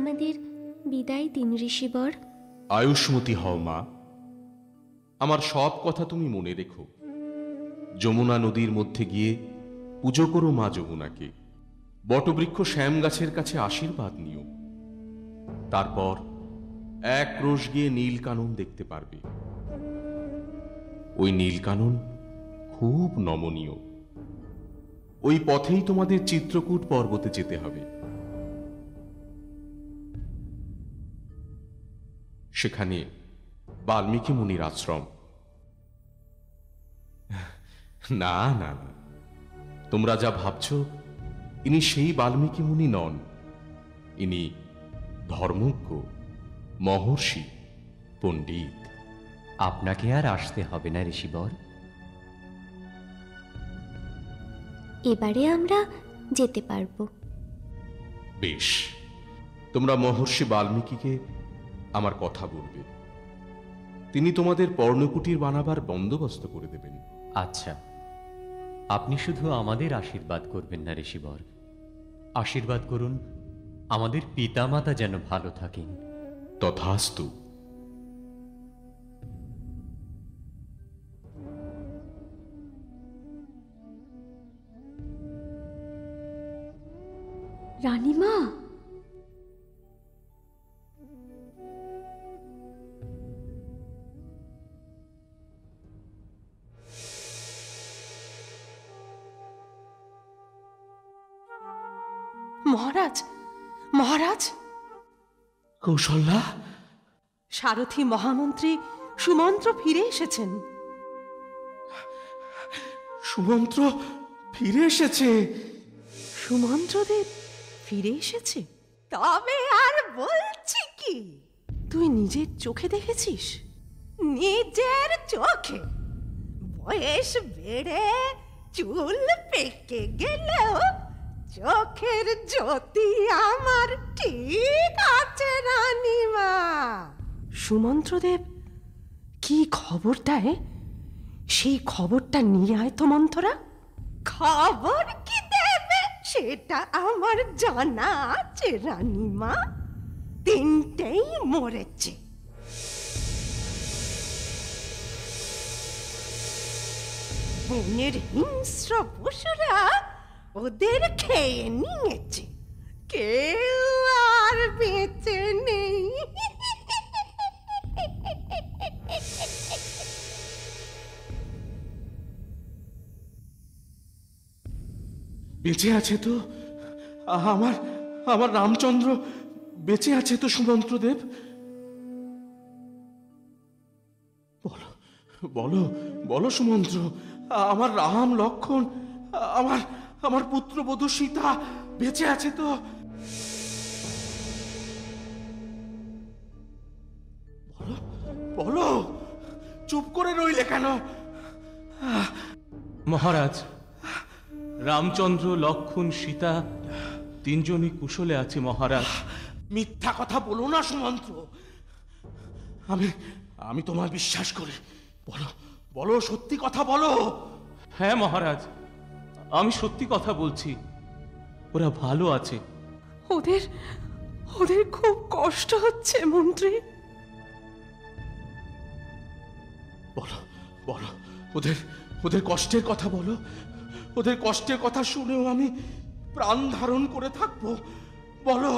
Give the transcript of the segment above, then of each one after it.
আমাদের বিদায় দিন ঋষিবর। আয়ুষ্মতী হও মা। আমার সব কথা তুমি মনে রেখো। যমুনা নদীর মধ্যে গিয়ে পুজো করো মা যমুনাকে। বটবৃক্ষ শ্যাম গাছের কাছে আশীর্বাদ নিও। তারপর এক ক্রোশ গিয়ে নীলকানন দেখতে পারবে। ওই নীলকানন খুব নমনীয়। ওই পথেই তোমাদের চিত্রকূট পর্বতে যেতে হবে। সেখানে বাল্মীকি মুনির আশ্রম। না না না, তোমরা যা ভাবছ ইনি সেই বাল্মীকি মুনি নন। ইনি ধর্মজ্ঞ, মহর্ষি, পণ্ডিত। আপনাকে আর আসতে হবে না ঋষিবর। এবারে আমরা যেতে পারবো। বেশ, তোমরা মহর্ষি বাল্মীকিকে আমার কথা বলবে। তিনি তোমাদের পর্ণকুটির বানাবার বন্দোবস্ত করে দেবেন। আচ্ছা, আপনি শুধু আমাদের আশীর্বাদ করবেন না ঋষিবর, আশীর্বাদ করুন আমাদের পিতামাতা যেন ভালো থাকেন। তথাস্তু। রানীমা, মহারাজ, মহারাজ, কৌশল্যা, সারথি মহামন্ত্রী সুমন্ত্র ফিরে এসেছেন। সুমন্ত্র ফিরে এসেছে। সুমন্ত্রদেব ফিরে এসেছে? তবে আর বলছি কি, তুই নিজের চোখে দেখেছিস? নিজের চোখে? বয়স বেড়ে চুল পেকে গেলেও চোখের জ্যোতি আমার ঠিক আছে রানীমা। সুমন্ত্রদেব কি খবর দেয়, সেই খবরটা নিয়ে আয় তো মন্থরা। খবর কি দেবে সেটা আমার জানা আছে রানীমা। তিনটেই মরেছে। বনের হিংস্র পশুরা ওদের খেয়ে নিয়েছে, কেউ আর বেঁচে নেই। বেঁচে আছে তো আমার আমার রামচন্দ্র, বেঁচে আছে তো সুমন্ত্রদেব? বলো বলো বলো সুমন্ত্র, আমার রাম লক্ষ্মণ, আমার আমার পুত্রবধূ সীতা বেঁচে আছে তো? বলো বলো, চুপ করে রইলে কেন? মহারাজ, রামচন্দ্র, লক্ষ্মণ, সীতা তিনজনই কুশলে আছে মহারাজ। মিথ্যা কথা বলো না সুমন্ত্র। আমি আমি তোমার বিশ্বাস করি। বলো বলো, সত্যি কথা বলো। হ্যাঁ মহারাজ, আমি সত্যি কথা বলছি, ওরা ভালো আছে। ওদের ওদের খুব কষ্ট হচ্ছে মন্ত্রী। বলো বলো, ওদের ওদের কষ্টের কথা বলো। ওদের কষ্টের কথা শুনেও আমি প্রাণ ধারণ করে থাকবো। বলো।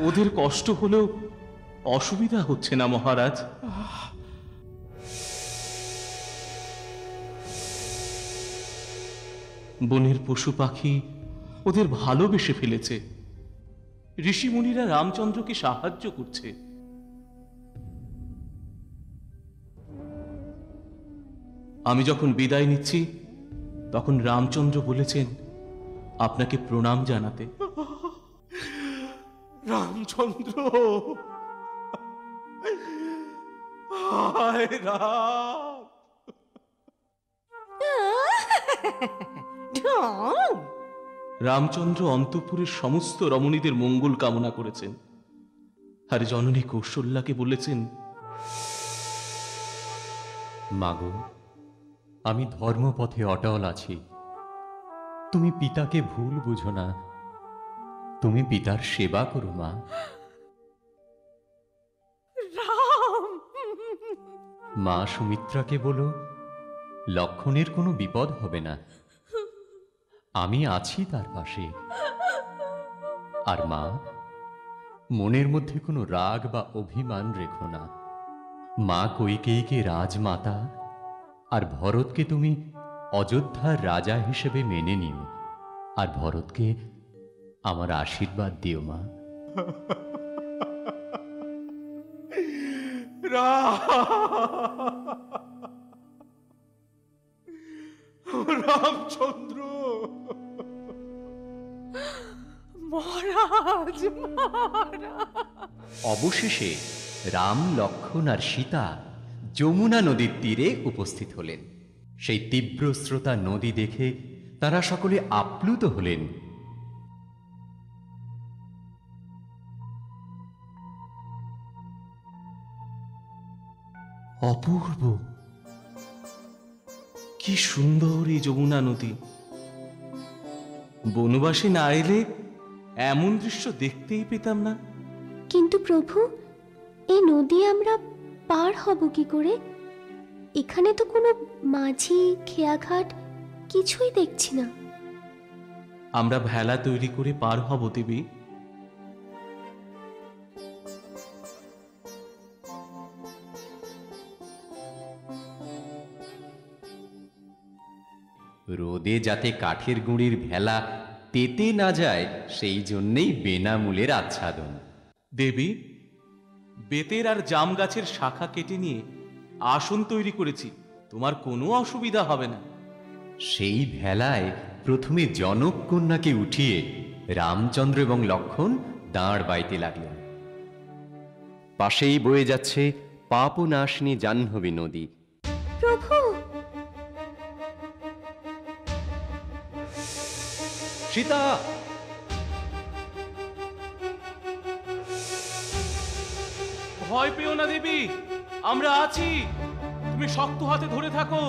ওদের কষ্ট হলেও অসুবিধা হচ্ছে না মহারাজ। বনের পশু পাখি ওদের ভালোবেসে ফেলেছে। ঋষিমুনিরা রামচন্দ্রকে সাহায্য করছে। আমি যখন বিদায় নিচ্ছি তখন রামচন্দ্র বলেছেন আপনাকে প্রণাম জানাতে। রামচন্দ্র, হায় রাম। রামচন্দ্র অন্তঃপুরের সমস্ত রমণীদের মঙ্গল কামনা করেছেন, আর জননী কৌশল্যাকে বলেছেন, মাগো, আমি ধর্মপথে অটল আছি, তুমি পিতাকে ভুল বুঝো না। তুমি পিতার সেবা করো মা। রাম! মা সুমিত্রাকে বলো লক্ষণের কোনো বিপদ হবে না, আমি আছি তার পাশে। আর মা, মনের মধ্যে কোনো রাগ বা অভিমান রেখো না। মা কৈকেয়ীকে রাজমাতা আর ভরতকে তুমি অযোধ্যার রাজা হিসেবে মেনে নিও, আর ভরতকে আমার আশীর্বাদ দিও মা। রামচন্দ্র! মহারাজ, মহারাজ! অবশেষে রাম, লক্ষ্মণ আর সীতা যমুনা নদীর তীরে উপস্থিত হলেন। সেই তীব্র স্রোতা নদী দেখে তারা সকলে আপ্লুত হলেন। অপূর্ব! কি সুন্দর এই যমুনা নদী! বনবাসে না এলে এমন দৃশ্য দেখতেই পেতাম না। কিন্তু প্রভু, এই নদী আমরা পার হব কি করে? এখানে তো কোনো মাঝি, খেয়াঘাট কিছুই দেখছি না। আমরা ভেলা তৈরি করে পার হব দেবী। রোদে যাতে কাঠের গুঁড়ির ভেলা তেতে না যায়, সেই জন্যেই বেনামূলের আচ্ছাদন। দেবী, বেতের আর জাম গাছের শাখা কেটে নিয়ে আসন তৈরি করেছি, তোমার কোনো অসুবিধা হবে না। সেই ভেলায় প্রথমে জনক কন্যাকে উঠিয়ে রামচন্দ্র এবং লক্ষ্মণ দাঁড় বাইতে লাগলেন। পাশেই বয়ে যাচ্ছে পাপনাশিনী জাহ্নবী নদী। প্রভু! সীতা! ভয় পেও না দেবী, আমরা আছি, তুমি শক্ত হাতে ধরে থাকো।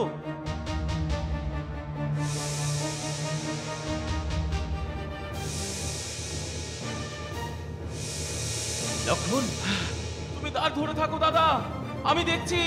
লক্ষ্মণ, তুমি তার ধরে থাকো দাদা, আমি দেখছি।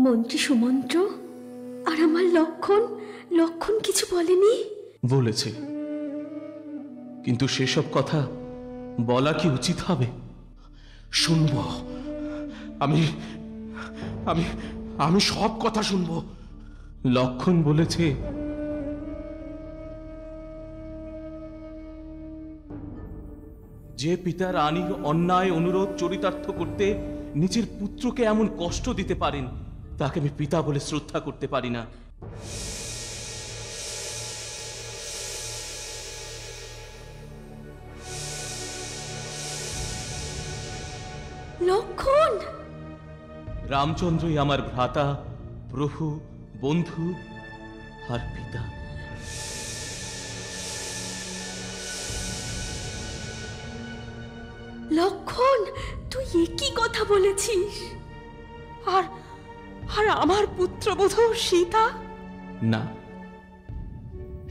মন্ত্রী সুমন্ত্র আর আমার লক্ষণ, লক্ষণ কিছু বলেনি? বলেছে, কিন্তু সেসব কথা বলা কি উচিত হবে? শুনব, আমি আমি আমি সব কথা শুনবো। লক্ষণ বলেছে যে পিতা রানীর অন্যায় অনুরোধ চরিতার্থ করতে নিজের পুত্রকে এমন কষ্ট দিতে পারেন, তাকে আমি পিতা বলে শ্রদ্ধা করতে পারি না। লক্ষণ! রামচন্দ্রই আমার ভ্রাতা, প্রভু, বন্ধু আর পিতা। লক্ষণ, তুই একই কথা বলেছিস? আর আর আমার পুত্রবধূ সীতা? না,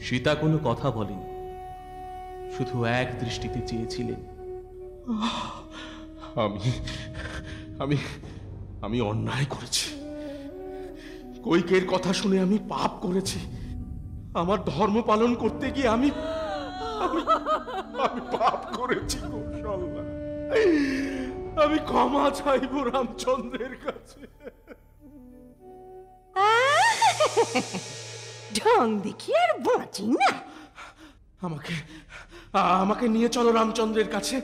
সীতা কোনো কথা বলেনি, শুধু এক দৃষ্টিতে চেয়েছিলেন। আমি আমি আমি অন্যায় করেছি, কৈকের কথা শুনে আমি পাপ করেছি। আমার ধর্ম পালন করতে গিয়ে আমি আমি আমি পাপ করেছি কৌশল্যা। আমি ক্ষমা চাইব রামচন্দ্রের কাছে। ঢং দেখি আর বাঁচি না। আমাকে আমাকে নিয়ে চলো রামচন্দ্রের কাছে।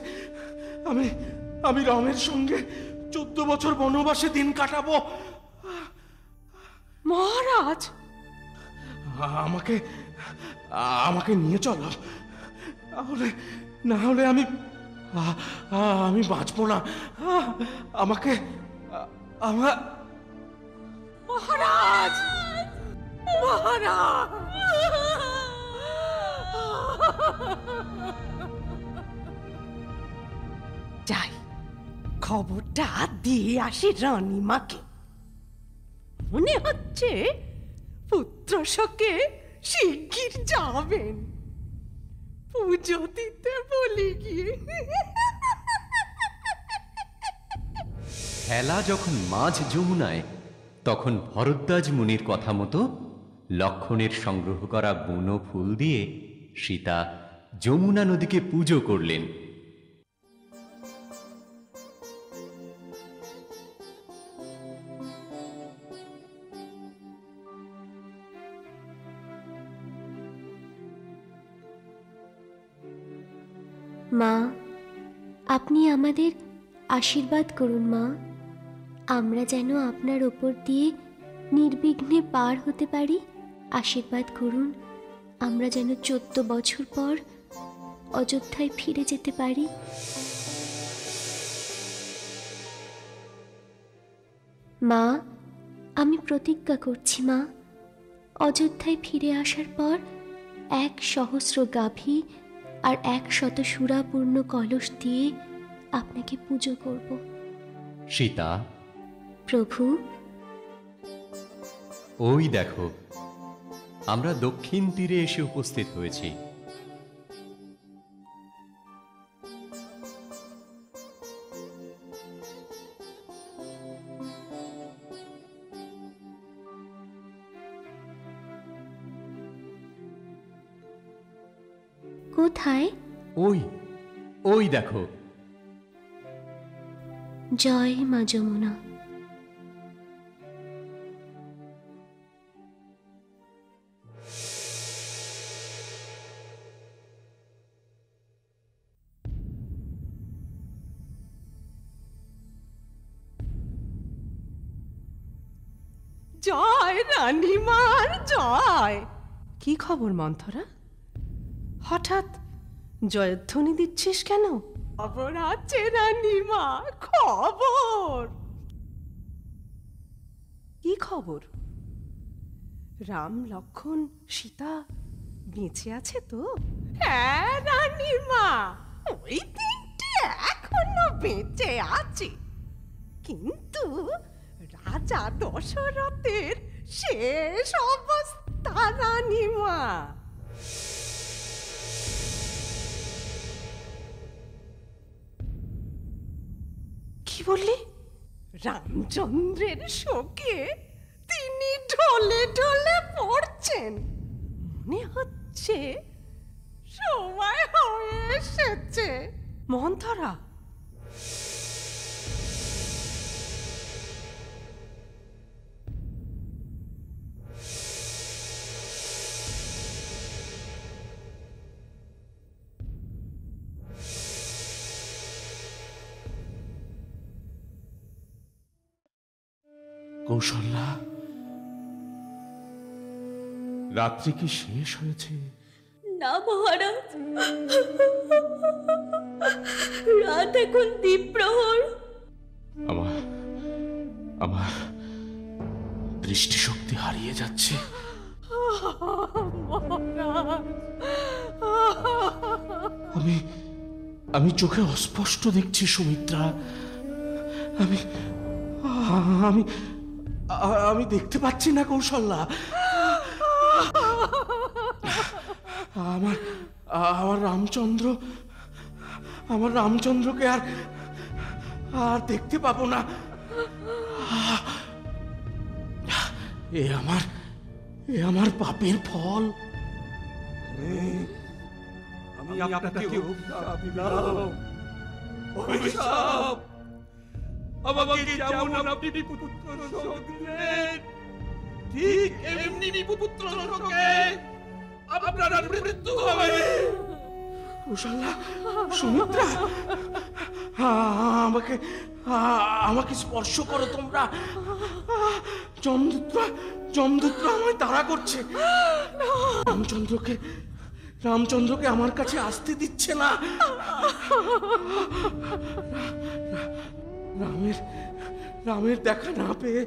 আমি আমি রামের সঙ্গে 14 বছর বনবাসে দিন কাটাবো। মহারাজ! আমাকে নিয়ে চলো, না হলে আমি আমি বাঁচবো না। আমাকে আমার মহারাজ, মহারাজ! যাই, খবরটা দিয়ে আসি রানীমাকে। মনে হচ্ছে পুত্র শোকে শিগগির যাবেন, পুজো দিতে বলি গিয়ে। খেলা যখন মাঝ যমুনায়, তখন ভরদ্বাজ মুনির কথা মতো লক্ষণের সংগ্রহ করা বুনো ফুল দিয়ে সীতা যমুনা নদীকে পুজো করলেন। মা, আপনি আমাদের আশীর্বাদ করুন মা। আমরা যেন আপনার ওপর দিয়ে নির্বিঘ্নে পার হতে পারি। আশীর্বাদ করুন আমরা যেন 14 বছর পর অযোধ্যায় ফিরে যেতে পারি। মা, আমি প্রতিজ্ঞা করছি মা, অযোধ্যায় ফিরে আসার পর 1,000 গাভী আর 100 সুরাপূর্ণ কলস দিয়ে আপনাকে পুজো করব। সীতা, প্রভু, ওই দেখো, আমরা দক্ষিণ তীরে এসে উপস্থিত হয়েছি। কোথায়? ওই ওই দেখো। জয় মা যমুনা। জয় রানীমার জয়! কি খবর মন্থরা? হঠাৎ জয়ধ্বনি দিচ্ছিস কেন? খবর আছে রানীমা, খবর। কি খবর? রাম, লক্ষণ, সীতা বেঁচে আছে তো? হ্যাঁ রানীমা, ওই তিনটে এখনো বেঁচে আছে, কিন্তু রাজা দশরথের শেষ অবস্থা রানীমা। কি বললি? রামচন্দ্রের শোকে তিনি ঢলে ঢলে পড়ছেন। মনে হচ্ছে সময় হয়ে এসেছে। মন্থরা, কৌশল্যা, রাত্রি কি শেষ হয়েছে? না মহারাজ, রাত এখন দ্বীপ্রহর। আমার আমার দৃষ্টিশক্তি হারিয়ে যাচ্ছে। আমি আমি চোখে অস্পষ্ট দেখছি সুমিত্রা। আমি আমি আমি দেখতে পাচ্ছি না কৌশল্যা। আমার আমার রামচন্দ্র, আমার রামচন্দ্রকে আর আর দেখতে পাবো না। এ আমার পাপের ফল। আমি আপনাকে অভিশাপ দিলাম। অভিশাপ! আমাকে যেমন আপনি পুত্র শোক দিলেন, ঠিক এমনি পুত্র শোকে আপনার মৃত্যু হবে। কৌশল্যা, সুমিত্রা, আমাকে আমাকে স্পর্শ করো তোমরা। যমদূতরা আমায় তাড়া করছে। রামচন্দ্রকে আমার কাছে আসতে দিচ্ছে না। রামের দেখা না পেয়ে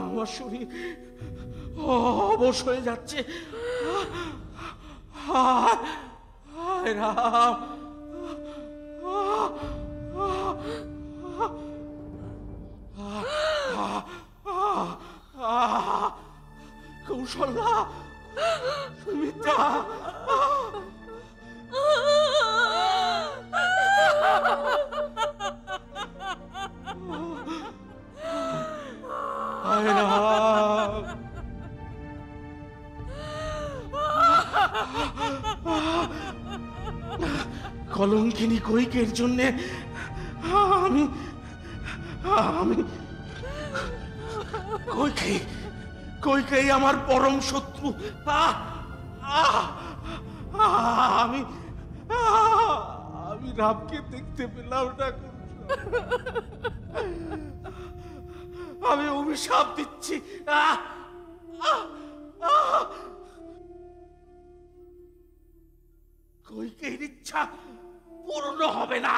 আমার শরীর অবশ হয়ে যাচ্ছে। হায় রাম, কৌশল্যা, সুমিত্রা, হায় রাম, কলঙ্কিনী কৈকের জন্যে আমি কৈকেয়ী আমার পরম শত্রু। আমি রামকে দেখতে পেলাম না। আমি অভিশাপ দিচ্ছি, কৈকেয়ীর ইচ্ছা পূর্ণ হবে না।